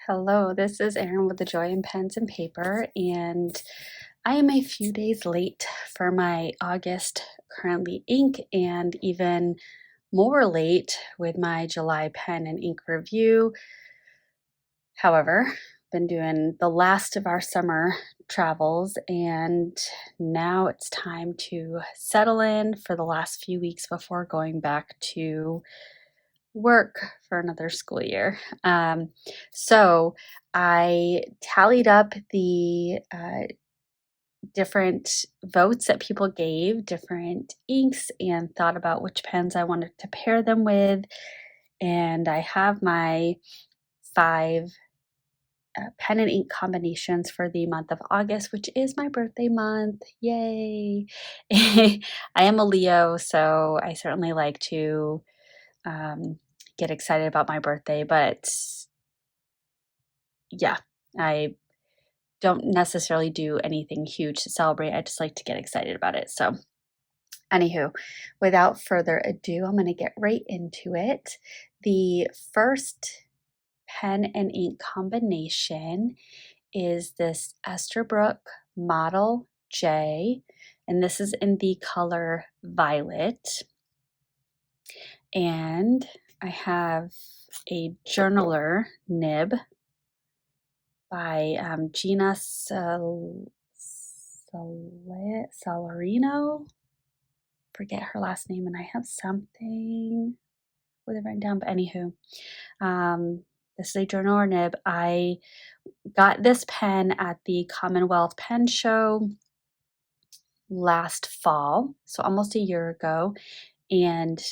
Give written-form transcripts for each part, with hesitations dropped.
Hello, this is Erin with the Joy in Pens and Paper, and I am a few days late for my August currently ink, and even more late with my July pen and ink review. However, been doing the last of our summer travels, and now it's time to settle in for the last few weeks before going back to work for another school year. So I tallied up the different votes that people gave, different inks, and thought about which pens I wanted to pair them with. And I have my 5 pen and ink combinations for the month of August, which is my birthday month. Yay! I am a Leo, so I certainly like to get excited about my birthday, but yeah, I don't necessarily do anything huge to celebrate. I just like to get excited about it. So, anywho, without further ado, I'm going to get right into it. The first pen and ink combination is this Esterbrook Model J, and this is in the color Violet. And I have a journaler nib by Gina Salarino. Forget her last name, and I have something with it written down. But anywho, this is a journaler nib. I got this pen at the Commonwealth Pen Show last fall, so almost a year ago, and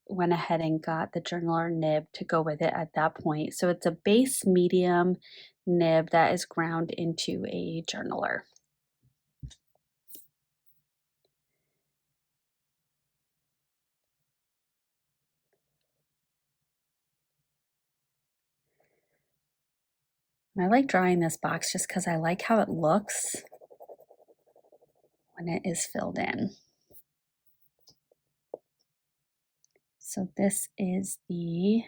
went ahead and got the journaler nib to go with it at that point. So it's a base medium nib that is ground into a journaler. I like drawing this box just because I like how it looks when it is filled in. So this is the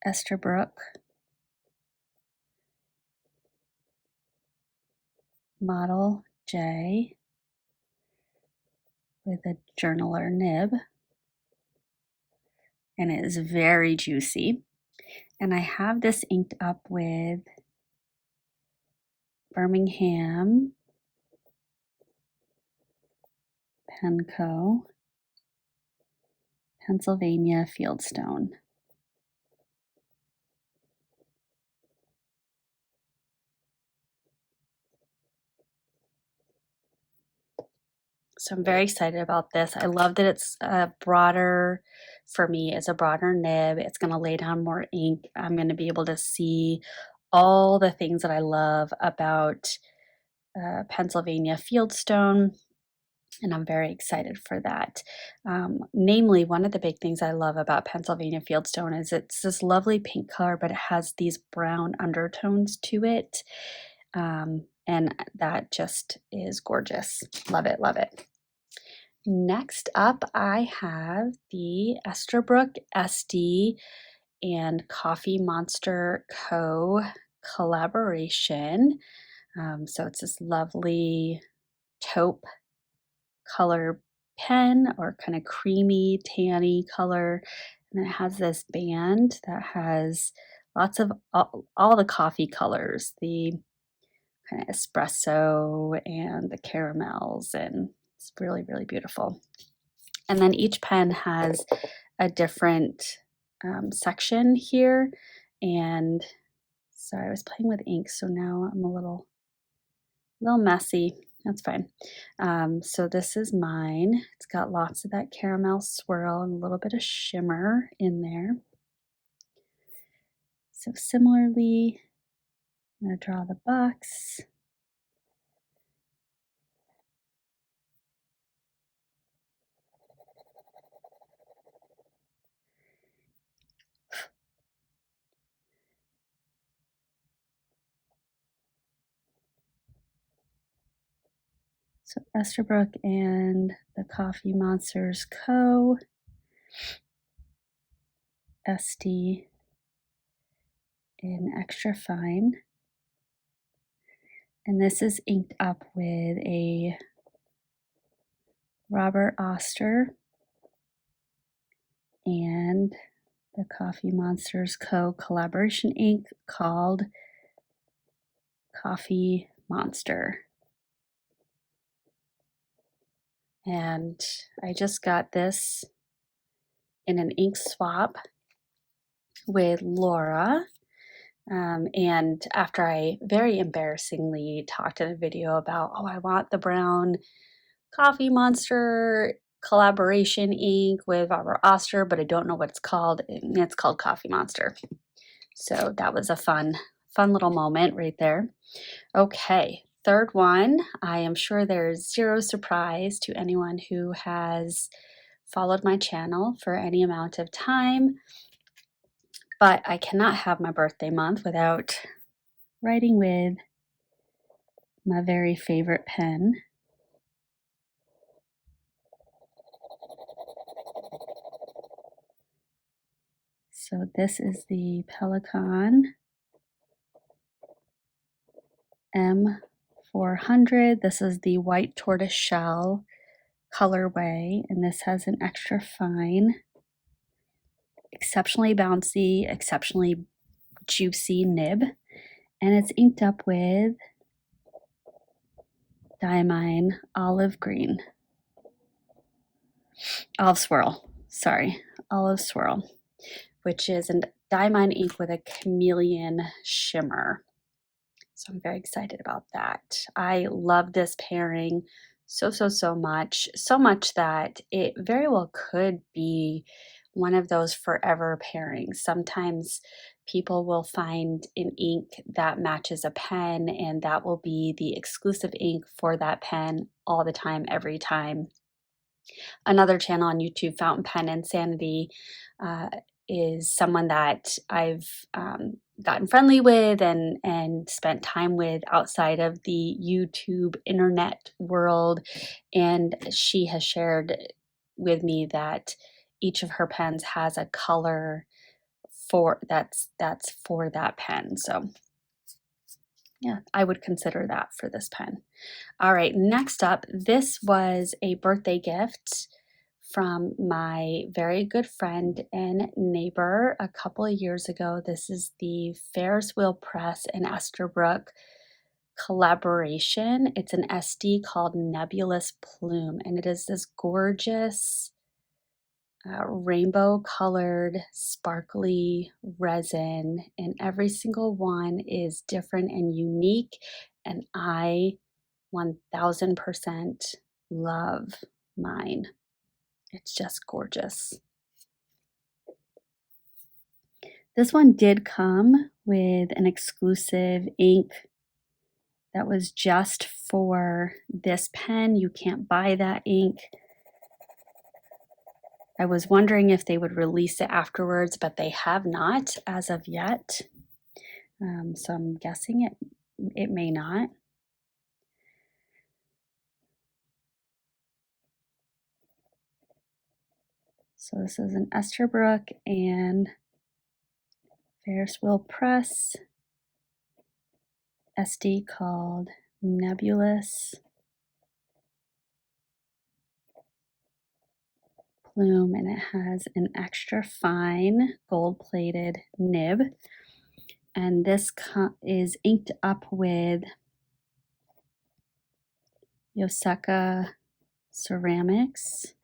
Esterbrook Model J with a journaler nib, and it is very juicy. And I have this inked up with Birmingham Pen Co., Pennsylvania Fieldstone. So I'm very excited about this. I love that it's broader, for me, it's a broader nib. It's going to lay down more ink. I'm going to be able to see all the things that I love about Pennsylvania Fieldstone, and I'm very excited for that. Namely, one of the big things I love about Pennsylvania Fieldstone is it's this lovely pink color, but it has these brown undertones to it. And that just is gorgeous. Love it, love it. Next up, I have the Esterbrook SD and Coffee Monster Co. collaboration. So it's this lovely taupe color pen, or kind of creamy tanny color. And then it has this band that has lots of all the coffee colors, the kind of espresso and the caramels, and it's really, really beautiful. And then each pen has a different section here. And sorry, I was playing with ink, so now I'm a little messy. That's fine. So this is mine. It's got lots of that caramel swirl and a little bit of shimmer in there. So similarly, I'm going to draw the box. So Esterbrook and the Coffee Monsters Co. SD in extra fine. And this is inked up with a Robert Oster and the Coffee Monsters Co. collaboration ink called Coffee Monster. And I just got this in an ink swap with Laura. And after I very embarrassingly talked in a video about, oh, I want the brown Coffee Monster collaboration ink with Robert Oster, but I don't know what it's called. It's called Coffee Monster. So that was a fun little moment right there. Okay, third one. I am sure there's zero surprise to anyone who has followed my channel for any amount of time, but I cannot have my birthday month without writing with my very favorite pen. So this is the Pelikan M400. This is the white tortoise shell colorway, and this has an extra fine, exceptionally bouncy, exceptionally juicy nib, and it's inked up with Diamine Olive Swirl, which is a diamond ink with a chameleon shimmer. So I'm very excited about that. I love this pairing so much, so much that it very well could be one of those forever pairings. Sometimes people will find an ink that matches a pen, and that will be the exclusive ink for that pen all the time, every time. Another channel on YouTube, Fountain Pen Insanity, is someone that I've gotten friendly with and spent time with outside of the YouTube internet world. And she has shared with me that each of her pens has a color that's for that pen. So yeah, I would consider that for this pen. All right, next up, this was a birthday gift from my very good friend and neighbor a couple of years ago. This is the Ferris Wheel Press and Esterbrook collaboration. It's an SD called Nebulous Plume, and it is this gorgeous rainbow colored sparkly resin, and every single one is different and unique, and I 1000% love mine. It's just gorgeous. This one did come with an exclusive ink that was just for this pen. You can't buy that ink. I was wondering if they would release it afterwards, but they have not as of yet. So I'm guessing it may not. So this is an Esterbrook and Ferris Wheel Press SD called Nebulous Plume, and it has an extra fine gold-plated nib. And this is inked up with Yoseka Ceramics.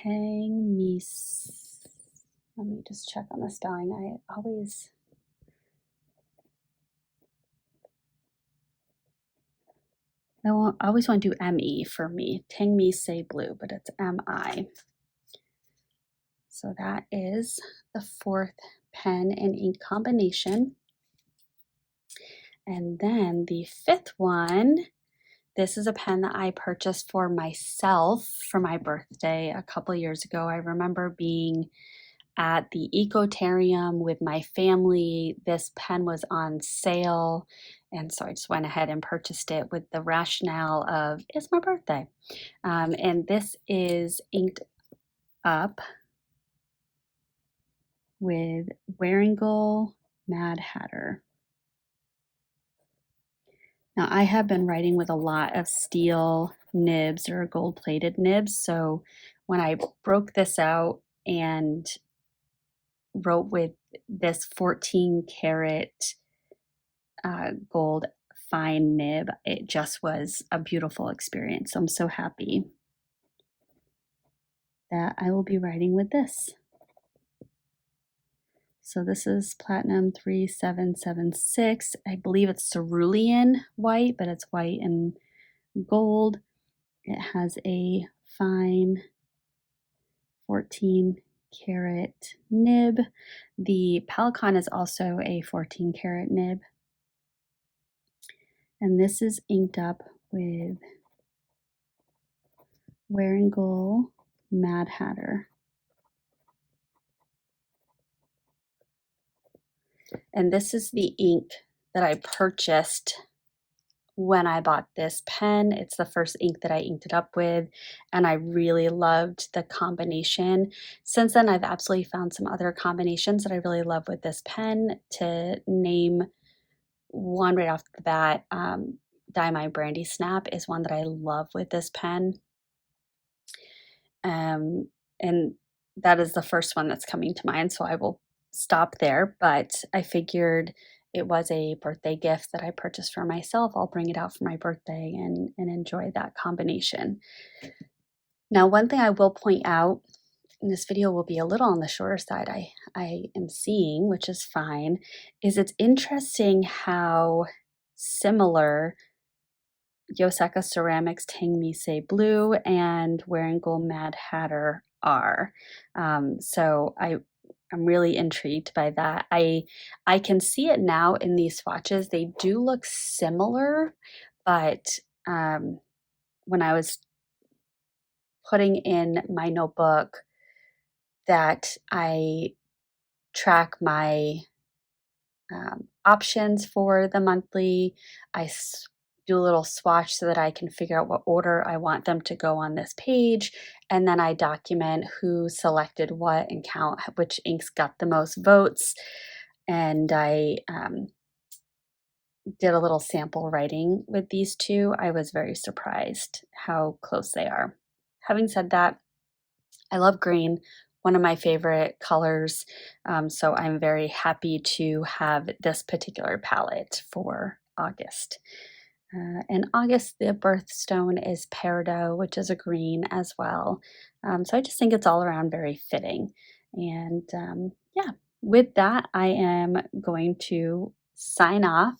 Tangmis. Let me just check on the spelling. I always want to do M-E for me. Tangmi Say Blue, but it's M-I. So that is the fourth pen and ink combination. And then the fifth one, this is a pen that I purchased for myself for my birthday a couple years ago. I remember being at the Ecotarium with my family. This pen was on sale, and so I just went ahead and purchased it with the rationale of it's my birthday. And this is inked up with Waringle Mad Hatter. Now, I have been writing with a lot of steel nibs or gold-plated nibs, so when I broke this out and wrote with this 14 karat gold fine nib, it just was a beautiful experience. So I'm so happy that I will be writing with this. So this is Platinum 3776. I believe it's cerulean white, but it's white and gold. It has a fine 14 karat nib. The Pelikan is also a 14 karat nib. And this is inked up with Waringle Mad Hatter. And this is the ink that I purchased when I bought this pen. It's the first ink that I inked it up with, and I really loved the combination. Since then, I've absolutely found some other combinations that I really love with this pen. To name one right off the bat, Diamond Brandy Snap is one that I love with this pen. And that is the first one that's coming to mind, so I will stop there. But I figured it was a birthday gift that I purchased for myself. I'll bring it out for my birthday and enjoy that combination. Now, one thing I will point out, and this video will be a little on the shorter side, I am seeing, which is fine, is it's interesting how similar Yosaka Ceramics Tang Mise Blue and Waringle Mad Hatter are. So I'm really intrigued by that. I can see it now in these swatches. They do look similar, but when I was putting in my notebook that I track my options for the monthly, I do a little swatch so that I can figure out what order I want them to go on this page. And then I document who selected what and count which inks got the most votes. And I did a little sample writing with these two. I was very surprised how close they are. Having said that, I love green, one of my favorite colors. So I'm very happy to have this particular palette for August. In August, the birthstone is Peridot, which is a green as well. So I just think it's all around very fitting. And yeah, with that, I am going to sign off.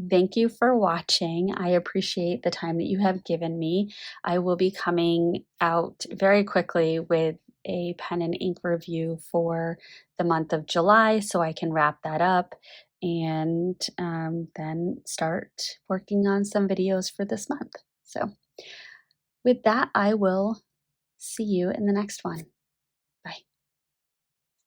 Thank you for watching. I appreciate the time that you have given me. I will be coming out very quickly with a pen and ink review for the month of July so I can wrap that up and then start working on some videos for this month. So with that, I will see you in the next one.